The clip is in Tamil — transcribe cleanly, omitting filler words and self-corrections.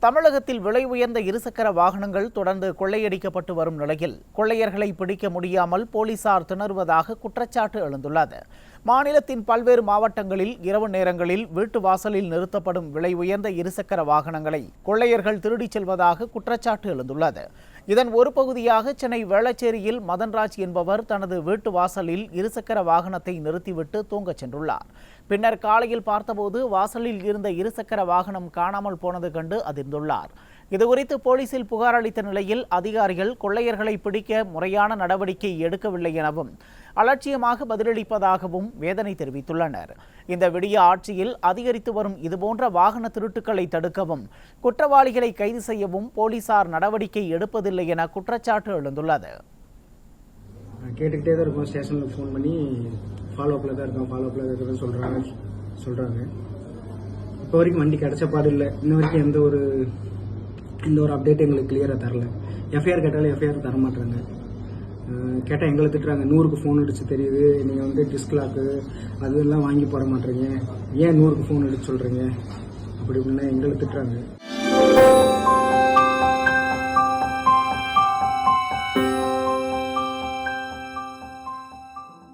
தமிழகத்தில் விலை உயர்ந்த இருசக்கர வாகனங்கள் தொடர்ந்து கொள்ளையடிக்கப்பட்டு வரும் நிலையில் கொள்ளையர்களை பிடிக்க முடியாமல் போலீசார் திணறுவதாக குற்றச்சாட்டு எழுந்துள்ளது. மாநிலத்தின் பல்வேறு மாவட்டங்களில் இரவு நேரங்களில் வீட்டு வாசலில் நிறுத்தப்படும் விலை உயர்ந்த இருசக்கர வாகனங்களை கொள்ளையர்கள் திருடிச் செல்வதாக குற்றச்சாட்டு எழுந்துள்ளது. இதன் ஒரு பகுதியாக சென்னை வேளச்சேரியில் மதன்ராஜ் என்பவர் தனது வீட்டு வாசலில் இருசக்கர வாகனத்தை நிறுத்திவிட்டு தூங்கச் சென்றுள்ளார். பின்னர் காலையில் பார்த்தபோது வாசலில் இருந்த இருசக்கர வாகனம் காணாமல் போனது கண்டு அதிர்ந்துள்ளார். இதுகுறித்து போலீசில் புகார் அளித்த நிலையில் அதிகாரிகள் கொள்ளையர்களை பிடிக்க முறையான நடவடிக்கை எடுக்கவில்லை எனவும் அலட்சியமாக பதிலளிப்பதாகவும் வேதனை தெரிவித்துள்ளனர். இந்த விடிய ஆட்சியில் அதிகரித்து வரும் இதுபோன்ற வாகன திருட்டுக்களை தடுக்கவும் குற்றவாளிகளை கைது செய்யவும் போலீசார் நடவடிக்கை எடுப்பதில்லை என குற்றச்சாட்டு எழுந்துள்ளது. கேட்டுக்கிட்டே தான் இருக்கும். ஸ்டேஷனில் ஃபோன் பண்ணி ஃபாலோஅப்பில் தான் இருக்கிறதுன்னு சொல்கிறாங்க. இப்போ வரைக்கும் வண்டி கிடைச்ச பாடு இல்லை. இன்ன வரைக்கும் எந்த ஒரு அப்டேட் எங்களுக்கு கிளியராக தரல. எஃப்ஐஆர் கேட்டாலும் எஃப்ஐஆர் தர மாட்டாங்க. கேட்டால் எங்களை திட்டுறாங்க. 100க்கு ஃபோன் அடிச்சு தெரியுது, நீங்கள் டிஸ்க் லாக்கு அதெல்லாம் வாங்கி போட மாட்டீங்க, ஏன் 100க்கு ஃபோன் அடிச்சு சொல்கிறீங்க அப்படி இப்படின்னா எங்களை திட்டுறாங்க.